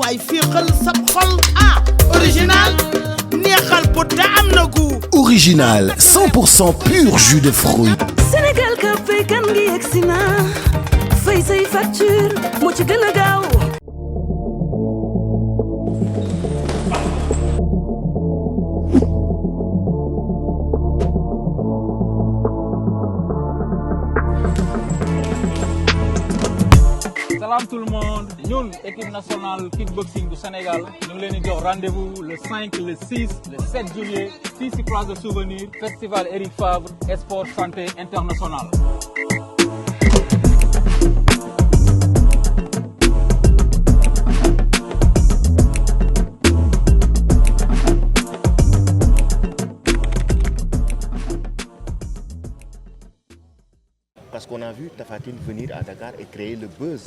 waay féexal sab xol original neexal bu te am na gu original 100% pur jus de fruits. Sénégal ka fay kan ngi yegsi na fay say facture moo ci gën a gaaw. Salam tout le monde, ñun équipe nationale kickboxing du Sénégal ñu ngi leen di jox rendez-vous le 5, le 6, le 7 juillet fii ci place de souvenir festival Eric Favre Sport Santé International. Parce qu'on a vu Tapha Tine venir à Dakar et créer le buzz,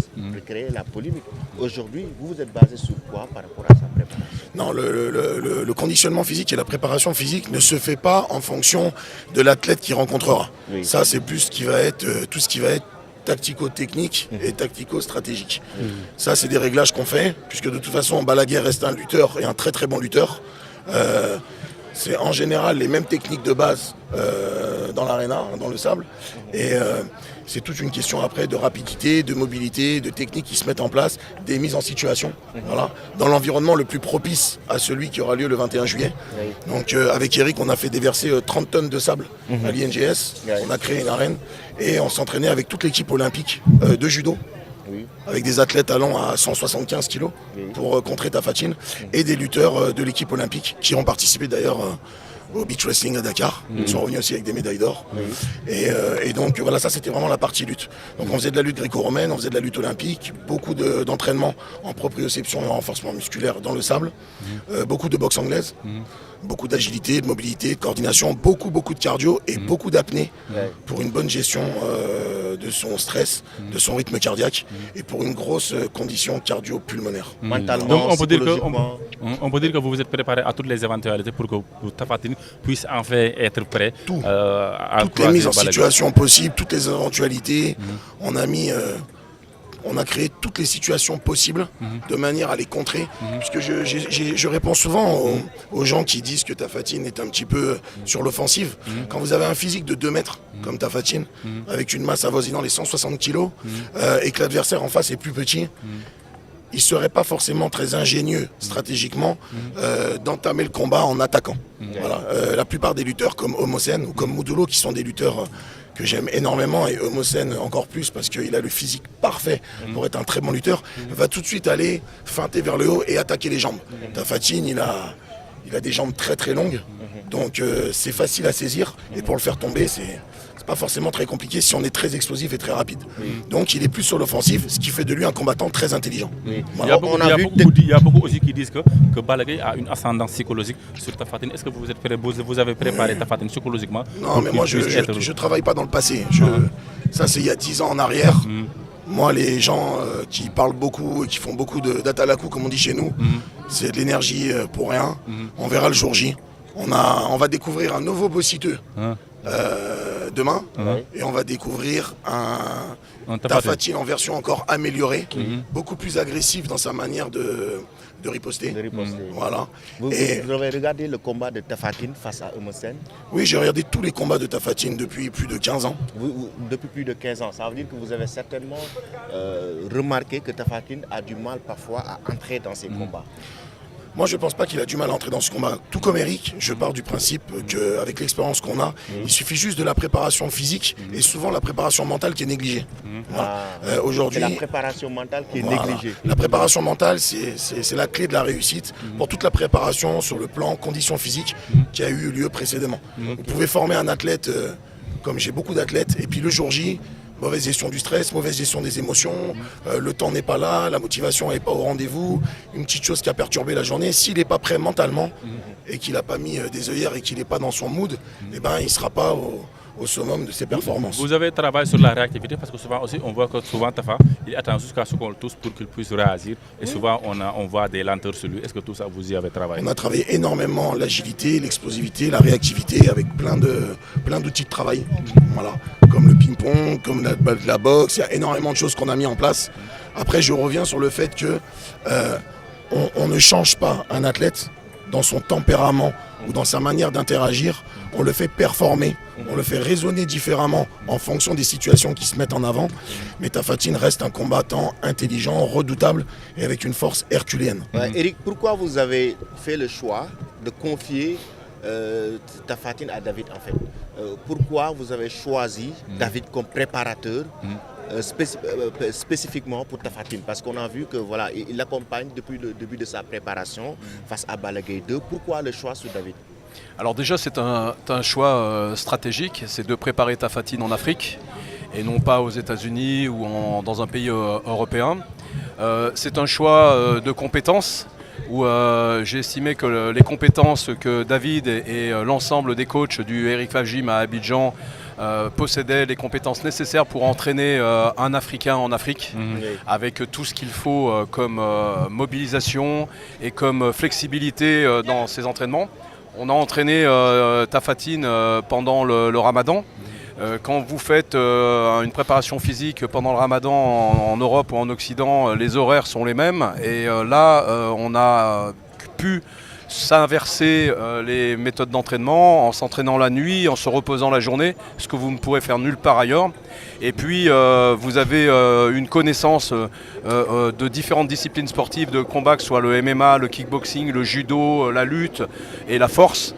créer la polémique. Aujourd'hui, vous vous êtes basé sur quoi par rapport à sa préparation? Non, le conditionnement physique et la préparation physique ne se fait pas en fonction de l'athlète qu'il rencontrera. Oui. Ça, c'est plus ce qui va être, tout ce qui va être tactico-technique et tactico-stratégique. Ça, c'est des réglages qu'on fait, puisque de toute façon, Balaguer reste un lutteur et un très très bon lutteur. C'est en général les mêmes techniques de base dans l'aréna, dans le sable. Et c'est toute une question après de rapidité, de mobilité, de techniques qui se mettent en place, des mises en situation. Voilà, dans l'environnement le plus propice à celui qui aura lieu le 21 juillet. Donc avec Eric, on a fait déverser 30 tonnes de sable à l'INGS. On a créé une arène et on s'entraînait avec toute l'équipe olympique de judo. Avec des athlètes allant à 175 kilos pour contrer Tapha Tine et des lutteurs de l'équipe olympique qui ont participé d'ailleurs au beach wrestling à Dakar. Ils sont revenus aussi avec des médailles d'or. Et donc voilà, ça c'était vraiment la partie lutte. Donc on faisait de la lutte gréco-romaine, on faisait de la lutte olympique, beaucoup d'entraînement en proprioception et en renforcement musculaire dans le sable, beaucoup de boxe anglaise, beaucoup d'agilité, de mobilité, de coordination, beaucoup de cardio et beaucoup d'apnée pour une bonne gestion de son stress, de son rythme cardiaque et pour une grosse condition cardio-pulmonaire. Mentalement, donc on peut dire que vous vous êtes préparé à toutes les éventualités pour que Tapha Tine puisse enfin être prêt. Toutes les mises en situation possibles, toutes les éventualités. On a créé toutes les situations possibles de manière à les contrer. Puisque je réponds souvent aux gens qui disent que Tapha Tine est un petit peu sur l'offensive. Quand vous avez un physique de 2 mètres comme Tapha Tine, avec une masse avoisinant les 160 kilos, et que l'adversaire en face est plus petit, il ne serait pas forcément très ingénieux stratégiquement d'entamer le combat en attaquant. Voilà. La plupart des lutteurs comme Homocène ou comme Modulo, qui sont des lutteurs que j'aime énormément, et Homocène encore plus parce qu'il a le physique parfait pour être un très bon lutteur, va tout de suite aller feinter vers le haut et attaquer les jambes. Tapha Tine, il a des jambes très très longues, donc c'est facile à saisir, et pour le faire tomber, c'est pas forcément très compliqué si on est très explosif et très rapide. Donc il est plus sur l'offensive, ce qui fait de lui un combattant très intelligent. Voilà. Il y a beaucoup aussi qui disent que Balaguer a une ascendance psychologique sur Tapha Tine. Est-ce que vous avez préparé Tapha Tine psychologiquement? Non, mais moi je travaille pas dans le passé. Ça c'est il y a 10 ans en arrière. Moi, les gens qui parlent beaucoup et qui font beaucoup d'atalaku, comme on dit chez nous, c'est de l'énergie pour rien. On verra le jour J. On va découvrir un nouveau bossiteux demain, et on va découvrir un Tapha Tine en version encore améliorée, beaucoup plus agressif dans sa manière de riposter. Voilà. Vous avez regardé le combat de Tapha Tine face à Homocène? Oui, j'ai regardé tous les combats de Tapha Tine depuis plus de 15 ans. Depuis plus de 15 ans, ça veut dire que vous avez certainement remarqué que Tapha Tine a du mal parfois à entrer dans ces combats. Moi, je ne pense pas qu'il a du mal à entrer dans ce combat. Tout comme Eric, je pars du principe qu'avec l'expérience qu'on a, il suffit juste de la préparation physique et souvent la préparation mentale qui est négligée. Voilà. Aujourd'hui, c'est la préparation mentale qui est négligée. La préparation mentale, c'est la clé de la réussite pour toute la préparation sur le plan conditions physiques qui a eu lieu précédemment. Vous pouvez former un athlète, comme j'ai beaucoup d'athlètes, et puis le jour J, mauvaise gestion du stress, mauvaise gestion des émotions, le temps n'est pas là, la motivation n'est pas au rendez-vous, une petite chose qui a perturbé la journée. S'il n'est pas prêt mentalement et qu'il n'a pas mis des œillères et qu'il n'est pas dans son mood, eh ben, il ne sera pas au summum de ses performances. Vous avez travaillé sur la réactivité parce que souvent aussi on voit que souvent Tapha, il attend jusqu'à ce qu'on le touche pour qu'il puisse réagir et souvent on voit des lenteurs sur lui. Est-ce que tout ça vous y avez travaillé? On a travaillé énormément l'agilité, l'explosivité, la réactivité avec plein d'outils de travail. Voilà. Comme le ping-pong, comme la boxe, il y a énormément de choses qu'on a mis en place. Après je reviens sur le fait que on ne change pas un athlète dans son tempérament ou dans sa manière d'interagir. On le fait performer, on le fait raisonner différemment en fonction des situations qui se mettent en avant. Mais Tapha Tine reste un combattant intelligent, redoutable et avec une force herculéenne. Eric, pourquoi vous avez fait le choix de confier Tapha Tine à David en fait? Pourquoi vous avez choisi David comme préparateur spécifiquement pour Tapha Tine? Parce qu'on a vu que voilà, il l'accompagne depuis le début de sa préparation face à Balla Gaye 2. Pourquoi le choix sur David? Alors déjà c'est un choix stratégique, c'est de préparer Tapha Tine en Afrique et non pas aux États-Unis ou dans un pays européen. C'est un choix de compétences où j'ai estimé que les compétences que David et l'ensemble des coachs du Eric Favre Gym à Abidjan possédaient les compétences nécessaires pour entraîner un Africain en Afrique, avec tout ce qu'il faut comme mobilisation et comme flexibilité dans ses entraînements. On a entraîné Tapha Tine pendant le Ramadan. Quand vous faites une préparation physique pendant le Ramadan en Europe ou en Occident, les horaires sont les mêmes. Et là, on a pu s'inverser les méthodes d'entraînement en s'entraînant la nuit, en se reposant la journée, ce que vous ne pourrez faire nulle part ailleurs. Et puis vous avez une connaissance de différentes disciplines sportives de combat, que ce soit le MMA, le kickboxing, le judo, la lutte et la force,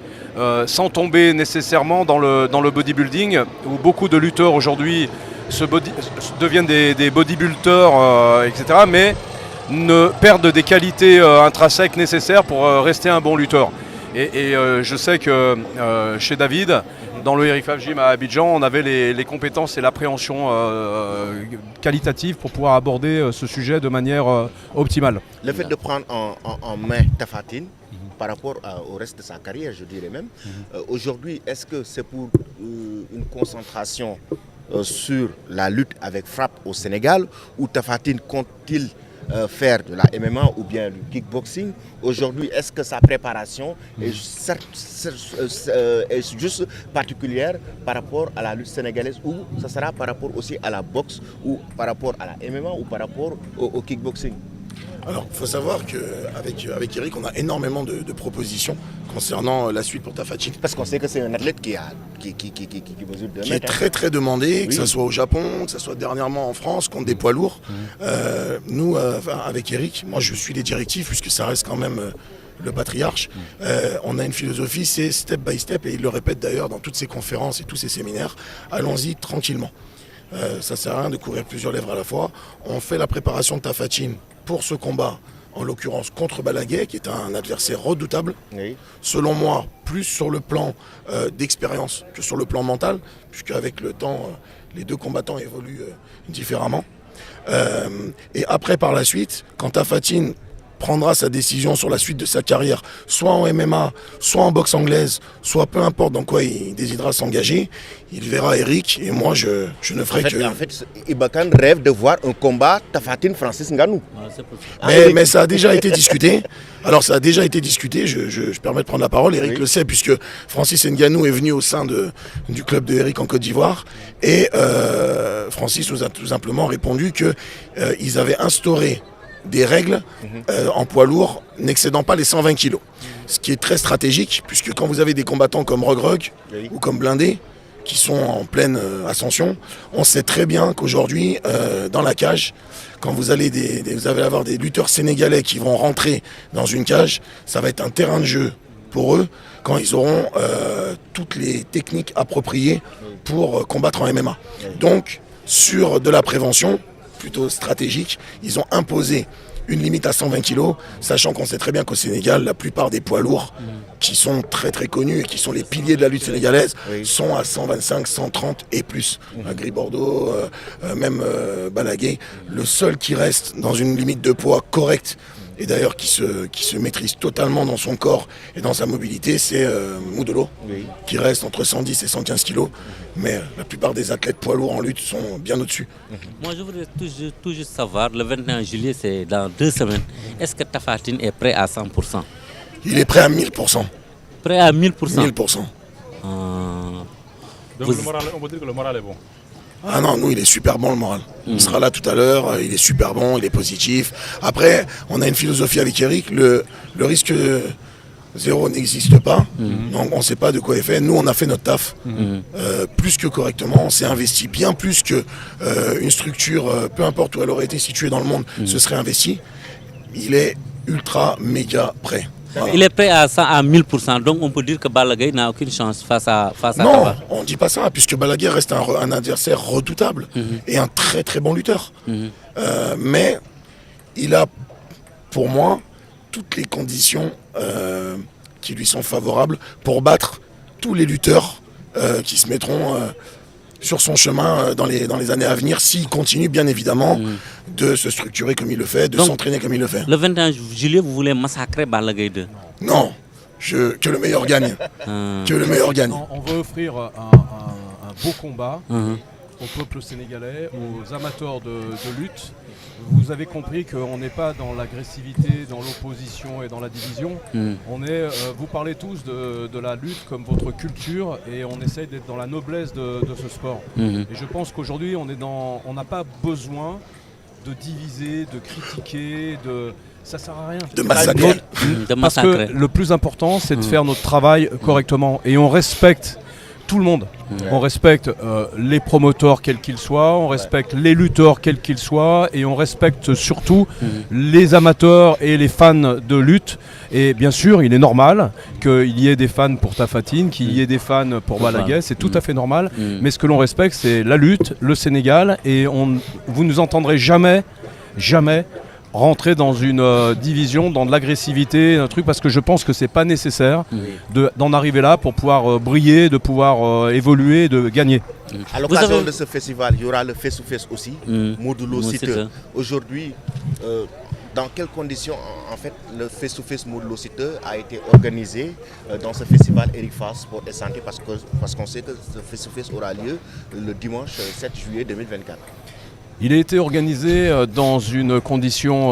sans tomber nécessairement dans le bodybuilding, où beaucoup de lutteurs aujourd'hui deviennent des bodybuilders, etc. Mais ne perdent des qualités intrinsèques nécessaires pour rester un bon lutteur. Et je sais que chez David, dans le Eric Favre Gym à Abidjan, on avait les compétences et l'appréhension qualitative pour pouvoir aborder ce sujet de manière optimale. Le fait de prendre en main Tapha Tine par rapport au reste de sa carrière, je dirais même, aujourd'hui, est-ce que c'est pour une concentration sur la lutte avec frappe au Sénégal, ou Tapha Tine compte-t-il faire de la MMA ou bien du kickboxing? Aujourd'hui, est-ce que sa préparation est juste particulière par rapport à la lutte sénégalaise, ou ça sera par rapport aussi à la boxe, ou par rapport à la MMA, ou par rapport au kickboxing? Alors, il faut savoir qu'avec Eric, on a énormément de propositions concernant la suite pour Tapha Tine. Parce qu'on sait que c'est un athlète qui mesure 2 mètres. Qui est très très demandé, que ce soit au Japon, que ce soit dernièrement en France, contre des poids lourds. Nous, avec Eric, moi je suis les directives, puisque ça reste quand même le patriarche. On a une philosophie, c'est step by step, et il le répète d'ailleurs dans toutes ses conférences et tous ses séminaires. Allons-y tranquillement. Ça ne sert à rien de courir plusieurs lèvres à la fois. On fait la préparation de Tapha Tine pour ce combat, en l'occurrence contre Balla Gaye, qui est un adversaire redoutable. Oui. Selon moi, plus sur le plan d'expérience que sur le plan mental, puisqu'avec le temps, les deux combattants évoluent différemment. Et après, par la suite, quand Tapha Tine prendra sa décision sur la suite de sa carrière, soit en MMA, soit en boxe anglaise, soit peu importe dans quoi il décidera s'engager, il verra Eric, et moi je ne ferai que... En fait, Ibakan rêve de voir un combat Tapha Tine-Francis Ngannou. Mais ça a déjà été discuté. Alors ça a déjà été discuté, je permets de prendre la parole, Eric le sait, puisque Francis Ngannou est venu au sein du club de Eric en Côte d'Ivoire, et Francis nous a tout simplement répondu qu'ils avaient instauré des règles en poids lourd n'excédant pas les 120 kilos. Ce qui est très stratégique, puisque quand vous avez des combattants comme Rug ou comme Blindé, qui sont en pleine ascension, on sait très bien qu'aujourd'hui, dans la cage, quand vous allez avoir des lutteurs sénégalais qui vont rentrer dans une cage, ça va être un terrain de jeu pour eux, quand ils auront toutes les techniques appropriées pour combattre en MMA. Donc, sur de la prévention, plutôt stratégique, ils ont imposé une limite à 120 kg, sachant qu'on sait très bien qu'au Sénégal, la plupart des poids lourds qui sont très très connus et qui sont les piliers de la lutte sénégalaise sont à 125, 130 et plus. Gris Bordeaux, même Balla Gaye, le seul qui reste dans une limite de poids correcte, et d'ailleurs qui se maîtrise totalement dans son corps et dans sa mobilité, c'est Moudolo, qui reste entre 110 et 115 kilos. Mais la plupart des athlètes poids lourds en lutte sont bien au-dessus. Moi, je voudrais tout juste savoir, le 21 juillet, c'est dans 2 semaines. Est-ce que Tapha Tine est prêt à 100%? Il est prêt à 1000%. Prêt à 1000%? 1000%. Donc on peut dire que le moral est bon. Ah non, nous, il est super bon le moral. Il sera là tout à l'heure, il est super bon, il est positif. Après, on a une philosophie avec Eric, le risque zéro n'existe pas. Donc on ne sait pas de quoi il fait. Nous, on a fait notre taf plus que correctement. On s'est investi bien plus que une structure, peu importe où elle aurait été située dans le monde, se serait investie. Il est ultra méga prêt. Voilà. Il est prêt à 100 à 1000%, donc on peut dire que Balla Gaye n'a aucune chance face à Non, Tapha. on ne dit pas ça, puisque Balla Gaye reste un adversaire redoutable et un très très bon lutteur. Mais il a, pour moi, toutes les conditions qui lui sont favorables pour battre tous les lutteurs qui se mettront sur son chemin dans les années à venir, s'il continue bien évidemment de se structurer comme il le fait, de s'entraîner comme il le fait. Le 21 juillet, vous voulez massacrer Balla Gaye 2? Non, que le meilleur gagne. Que le meilleur gagne. On veut offrir un beau combat au peuple sénégalais, aux amateurs de lutte. Vous avez compris qu'on n'est pas dans l'agressivité, dans l'opposition et dans la division. Vous parlez tous de la lutte comme votre culture et on essaye d'être dans la noblesse de ce sport. Et je pense qu'aujourd'hui, on n'a pas besoin de diviser, de critiquer, ça sert à rien. De massacrer. Parce que le plus important, c'est de faire notre travail correctement. Et on respecte tout le monde. On respecte les promoteurs quels qu'ils soient, on respecte les lutteurs quels qu'ils soient et on respecte surtout les amateurs et les fans de lutte. Et bien sûr, il est normal qu'il y ait des fans pour Tapha Tine, qu'il y ait des fans pour Balla Gaye, c'est tout à fait normal. Mais ce que l'on respecte, c'est la lutte, le Sénégal et vous ne nous entendrez jamais rentrer dans une division, dans de l'agressivité, un truc, parce que je pense que c'est pas nécessaire d'en arriver là pour pouvoir briller, de pouvoir évoluer, de gagner. À l'occasion de ce festival, il y aura le face-to-face aussi, Modulo Siteu. Aujourd'hui, dans quelles conditions en fait le face-to-face Modulo Siteu a été organisé dans ce festival Eric Favre Sport et Santé, parce qu'on sait que ce face-to-face aura lieu le dimanche 7 juillet 2024. Il a été organisé dans une condition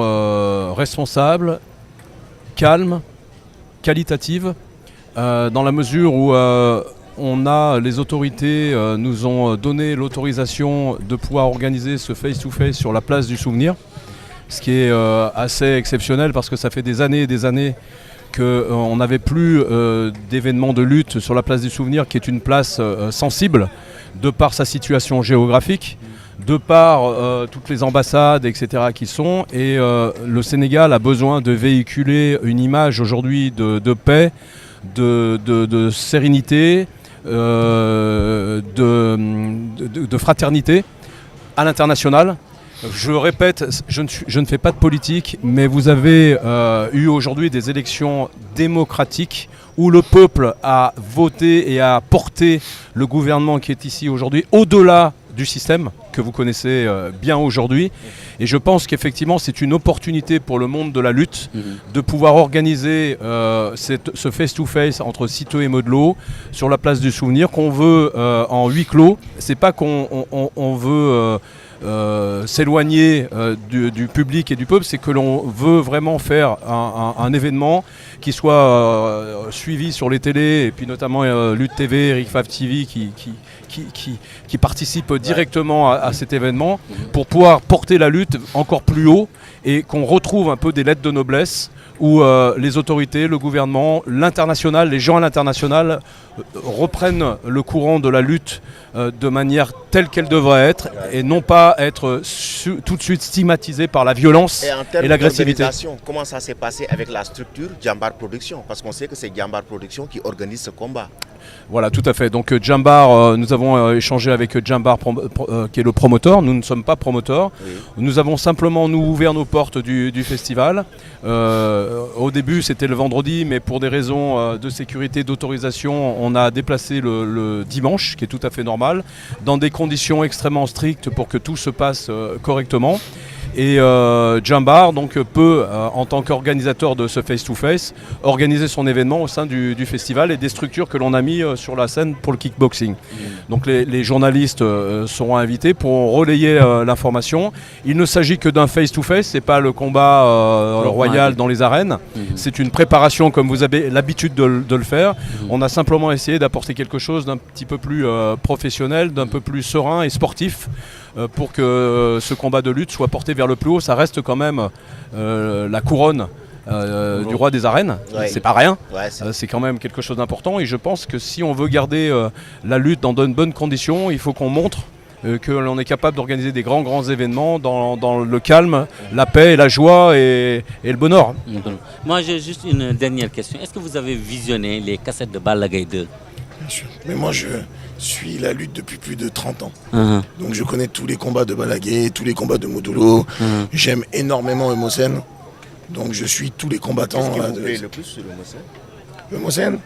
responsable, calme, qualitative, dans la mesure où les autorités nous ont donné l'autorisation de pouvoir organiser ce face-to-face sur la place du Souvenir, ce qui est assez exceptionnel parce que ça fait des années et des années qu'on n'avait plus d'événements de lutte sur la place du Souvenir, qui est une place sensible de par sa situation géographique, de par toutes les ambassades, etc. qui sont. Et le Sénégal a besoin de véhiculer une image aujourd'hui de paix, de sérénité, de fraternité à l'international. Je répète, je ne fais pas de politique, mais vous avez eu aujourd'hui des élections démocratiques où le peuple a voté et a porté le gouvernement qui est ici aujourd'hui au-delà du système que vous connaissez bien aujourd'hui. Et je pense qu'effectivement c'est une opportunité pour le monde de la lutte de pouvoir organiser ce face-to-face entre Siteu et Modulo sur la place du Souvenir, qu'on veut en huis clos. C'est pas qu'on veut s'éloigner du public et du peuple, c'est que l'on veut vraiment faire un événement qui soit suivi sur les télés, et puis notamment Lutte TV, Eric Favre TV qui participe directement à cet événement pour pouvoir porter la lutte encore plus haut et qu'on retrouve un peu des lettres de noblesse où les autorités, le gouvernement, l'international, les gens à l'international reprennent le courant de la lutte de manière telle qu'elle devrait être et non pas être tout de suite stigmatisé par la violence et l'agressivité. Comment ça s'est passé avec la structure Jambar Production? Parce qu'on sait que c'est Jambar Production qui organise ce combat. Voilà, tout à fait. Donc Jambar, nous avons échangé avec Jambar qui est le promoteur. Nous ne sommes pas promoteurs. Oui. Nous avons simplement ouvert nos portes du festival. Au début, c'était le vendredi, mais pour des raisons de sécurité, d'autorisation, on a déplacé le dimanche, qui est tout à fait normal, dans des conditions extrêmement strictes pour que tout se passe correctement. Et Jambar donc, peut, en tant qu'organisateur de ce face-to-face, organiser son événement au sein du festival et des structures que l'on a mis sur la scène pour le kickboxing. Donc les journalistes seront invités pour relayer l'information. Il ne s'agit que d'un face-to-face, c'est pas le combat royal dans les arènes. C'est une préparation comme vous avez l'habitude de le faire. On a simplement essayé d'apporter quelque chose d'un petit peu plus professionnel, d'un peu plus serein et sportif pour que ce combat de lutte soit porté vers le plus haut. Ça reste quand même la couronne du roi des arènes, c'est pas rien, c'est quand même quelque chose d'important et je pense que si on veut garder la lutte dans de bonnes conditions, il faut qu'on montre que l'on est capable d'organiser des grands événements dans le calme, la paix, la joie et le bonheur. Moi j'ai juste une dernière question, est-ce que vous avez visionné les cassettes de Balla Gaye 2? Bien sûr, mais moi je suis la lutte depuis plus de 30 ans. Donc je connais tous les combats de Balla Gaye, tous les combats de Modolo, j'aime énormément Eumeu Sène. Donc je suis tous les combattants. Qu'est-ce qui vous plaît le plus sur Eumeu Sène,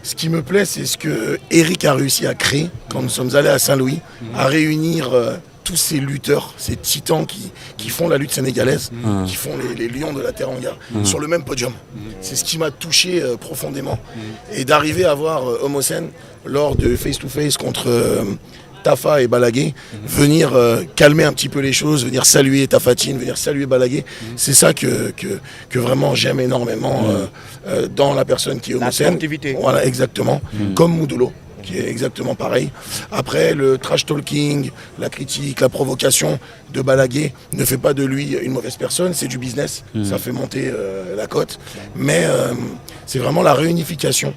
ce qui me plaît, c'est ce que Eric a réussi à créer quand nous sommes allés à Saint-Louis, à réunir tous ces lutteurs, ces titans qui font la lutte sénégalaise, qui font les lions de la Teranga, sur le même podium. C'est ce qui m'a touché profondément. Et d'arriver à voir Eumeu Sène lors de face-to-face contre Tafa et Balla Gaye, venir calmer un petit peu les choses, venir saluer Tapha Tine, venir saluer Balla Gaye, c'est ça que vraiment j'aime énormément dans la personne qui est Eumeu Sène. Voilà, exactement, comme Modolo, qui est exactement pareil. Après, le trash talking, la critique, la provocation de Balla Gaye ne fait pas de lui une mauvaise personne, c'est du business, ça fait monter la cote, mais c'est vraiment la réunification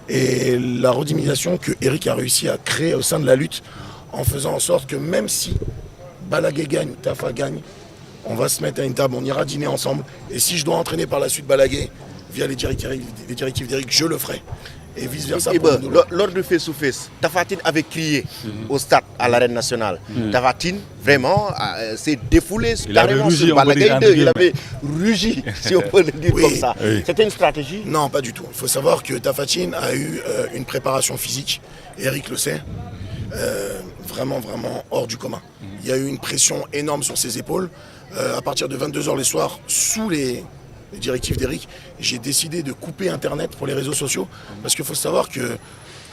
et la redynamisation que Eric a réussi à créer au sein de la lutte, en faisant en sorte que même si Balla Gaye gagne, Tafa gagne, on va se mettre à une table, on ira dîner ensemble. Et si je dois entraîner par la suite Balla Gaye, via les directives d'Eric, je le ferai. Et vice versa. Lors du face-to-face, Tapha Tine avait crié au stade, à l'arène nationale. Tapha Tine, vraiment, s'est défoulé carrément sur Balla Gaye 2. Il avait rugi, si on peut le dire comme ça. C'était une stratégie? Non, pas du tout. Il faut savoir que Tapha Tine a eu une préparation physique, Eric le sait, vraiment hors du commun. Il y a eu une pression énorme sur ses épaules. À partir de 22h les soirs, sous les directives d'Eric, j'ai décidé de couper Internet pour les réseaux sociaux parce qu'il faut savoir que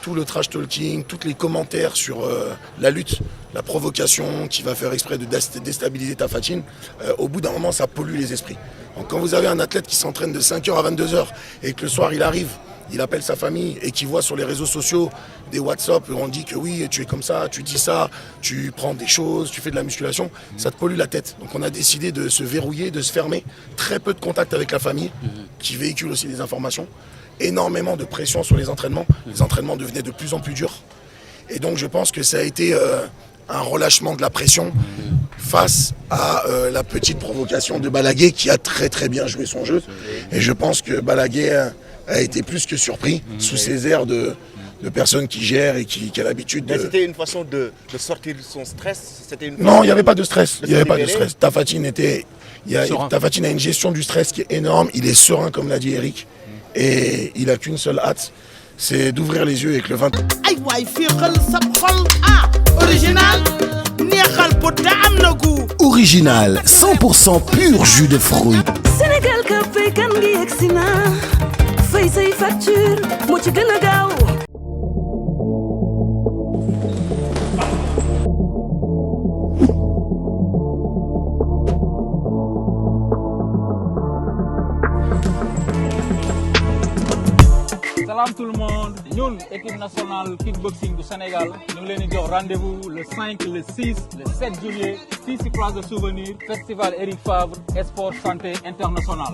tout le trash talking, tous les commentaires sur la lutte, la provocation qui va faire exprès de déstabiliser Tapha Tine, au bout d'un moment ça pollue les esprits. Donc quand vous avez un athlète qui s'entraîne de 5h à 22h et que le soir il arrive, il appelle sa famille et qui voit sur les réseaux sociaux des WhatsApp où on dit que oui, tu es comme ça, tu dis ça, tu prends des choses, tu fais de la musculation, ça te pollue la tête. Donc on a décidé de se verrouiller, de se fermer, très peu de contact avec la famille qui véhicule aussi des informations, énormément de pression sur les entraînements devenaient de plus en plus durs. Et donc je pense que ça a été un relâchement de la pression face à la petite provocation de Balla Gaye qui a très bien joué son jeu. Et je pense que Balla Gaye a été plus que surpris sous ses airs de personnes qui gèrent et qui a l'habitude de... C'était une façon de sortir son stress? Non, il n'y avait pas de stress. Tapha Tine Tapha Tine a une gestion du stress qui est énorme. Il est serein, comme l'a dit Eric. Et il n'a qu'une seule hâte, c'est d'ouvrir les yeux avec le 20. Original, 100% pur jus de fruits. Sénégal ka fay kan gi yegsi na fay say facture moo ci gën a gaaw. Salam tout le monde, ñun équipe nationale kickboxing du Sénégal ñu ngi leen di jox rendez-vous le 5, le 6, le 7 juillet fii ci Place de Souvenir Festival Eric Favre Sport Santé International.